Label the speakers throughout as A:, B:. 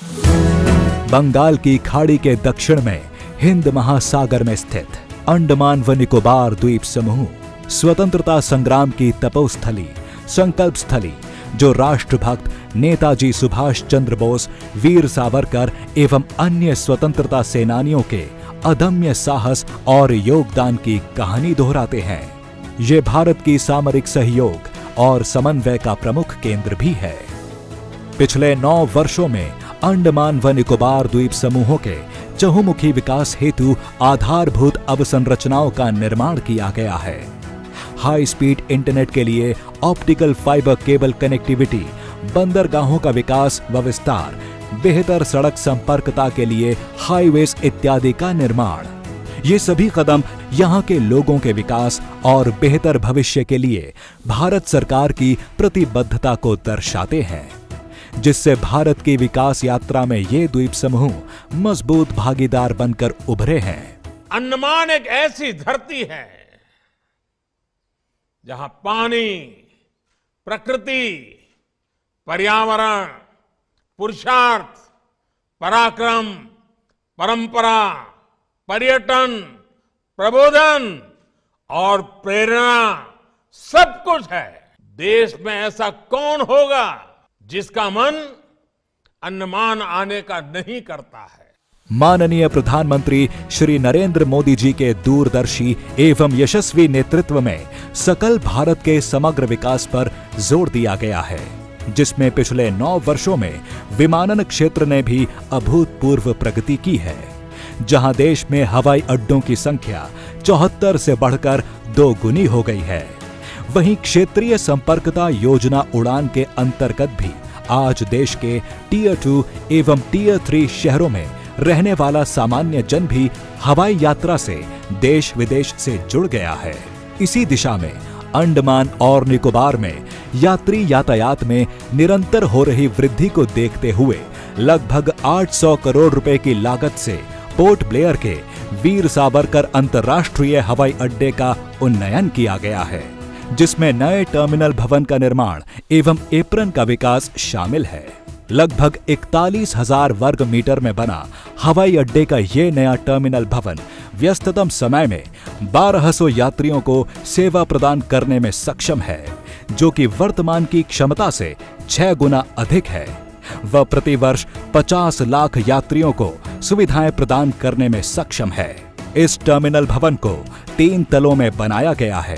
A: बंगाल की खाड़ी के दक्षिण में हिंद महासागर में स्थित अंडमान व निकोबार द्वीप समूह स्वतंत्रता संग्राम की तपोस्थली, संकल्प स्थली, जो राष्ट्रभक्त नेताजी सुभाष चंद्र बोस, वीर सावरकर एवं अन्य स्वतंत्रता सेनानियों के अदम्य साहस और योगदान की कहानी दोहराते हैं। ये भारत की सामरिक सहयोग और समन्वय का प्रमुख केंद्र भी है। पिछले 9 वर्षों में अंडमान व निकोबार द्वीप समूहों के चहुमुखी विकास हेतु आधारभूत अवसंरचनाओं का निर्माण किया गया है। हाई स्पीड इंटरनेट के लिए ऑप्टिकल फाइबर केबल कनेक्टिविटी, बंदरगाहों का विकास व विस्तार, बेहतर सड़क संपर्कता के लिए हाईवेज इत्यादि का निर्माण। ये सभी कदम यहाँ के लोगों के विकास और बेहतर भविष्य के लिए भारत सरकार की प्रतिबद्धता को दर्शाते हैं, जिससे भारत की विकास यात्रा में ये द्वीप समूह मजबूत भागीदार बनकर उभरे हैं।
B: अंडमान एक ऐसी धरती है जहां पानी, प्रकृति, पर्यावरण, पुरुषार्थ, पराक्रम, परंपरा, पर्यटन, प्रबोधन और प्रेरणा सब कुछ है। देश में ऐसा कौन होगा जिसका मन अंडमान आने का नहीं करता है।
A: माननीय प्रधानमंत्री श्री नरेंद्र मोदी जी के दूरदर्शी एवं यशस्वी नेतृत्व में सकल भारत के समग्र विकास पर जोर दिया गया है, जिसमें पिछले 9 वर्षों में विमानन क्षेत्र ने भी अभूतपूर्व प्रगति की है, जहां देश में हवाई अड्डों की संख्या 74 से बढ़कर 2 गुनी हो गई है। वहीं क्षेत्रीय संपर्कता योजना उड़ान के अंतर्गत भी आज देश के टियर 2 एवं टियर 3 शहरों में रहने वाला सामान्य जन भी हवाई यात्रा से देश विदेश से जुड़ गया है। इसी दिशा में अंडमान और निकोबार में यात्री यातायात में निरंतर हो रही वृद्धि को देखते हुए लगभग 800 करोड़ रुपए की लागत से पोर्ट ब्लेयर के वीर सावरकर अंतर्राष्ट्रीय हवाई अड्डे का उन्नयन किया गया है, जिसमें नए टर्मिनल भवन का निर्माण एवं एप्रन का विकास शामिल है। लगभग 41,000 वर्ग मीटर में बना हवाई अड्डे का ये नया टर्मिनल भवन व्यस्ततम समय में 1200 यात्रियों को सेवा प्रदान करने में सक्षम है, जो कि वर्तमान की क्षमता से 6 गुना अधिक है। वह प्रतिवर्ष 50 लाख यात्रियों को सुविधाएं प्रदान करने में सक्षम है। इस टर्मिनल भवन को 3 तलों में बनाया गया है,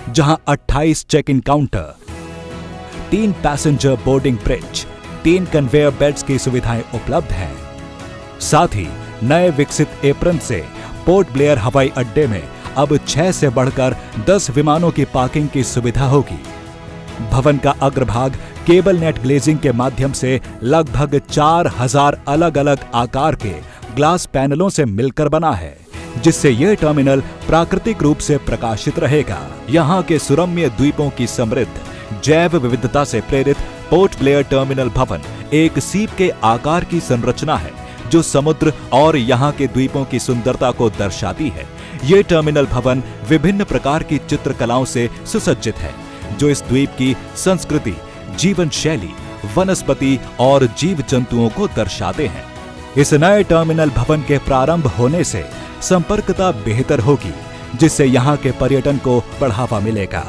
A: जहां 28 check in counter, 3 passenger boarding bridge, 3 conveyor belts की सुविधाएं उपलब्ध हैं। साथ ही नए विकसित एप्रन से पोर्ट ब्लेयर हवाई अड्डे में अब 6 से बढ़कर 10 विमानों की पार्किंग की सुविधा होगी। भवन का अग्रभाग केबल नेट ग्लेजिंग के माध्यम से लगभग 4000 अलग अलग आकार के ग्लास पैनलों से मिलकर बना है, जिससे यह टर्मिनल प्राकृतिक रूप से प्रकाशित रहेगा। यहाँ के सुरम्य द्वीपों की समृद्ध जैव विविधता से प्रेरित पोर्ट ब्लेयर टर्मिनल भवन एक सीप के आकार की संरचना है, जो समुद्र और यहाँ के द्वीपों की सुंदरता को दर्शाती है। ये टर्मिनल भवन विभिन्न प्रकार की चित्रकलाओं से सुसज्जित है, जो इस द्वीप की संस्कृति, जीवन शैली, वनस्पति और जीव जंतुओं को दर्शाते हैं। इस नए टर्मिनल भवन के प्रारंभ होने से संपर्कता बेहतर होगी, जिससे यहाँ के पर्यटन को बढ़ावा मिलेगा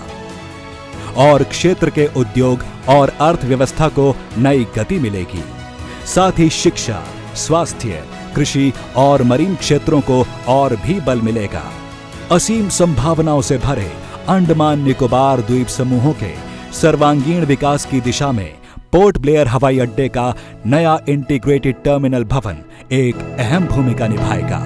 A: और क्षेत्र के उद्योग और अर्थव्यवस्था को नई गति मिलेगी। साथ ही शिक्षा, स्वास्थ्य, कृषि और मरीन क्षेत्रों को और भी बल मिलेगा। असीम संभावनाओं से भरे अंडमान निकोबार द्वीप समूहों के सर्वांगीण विकास की दिशा में पोर्ट ब्लेयर हवाई अड्डे का नया इंटीग्रेटेड टर्मिनल भवन एक अहम भूमिका निभाएगा।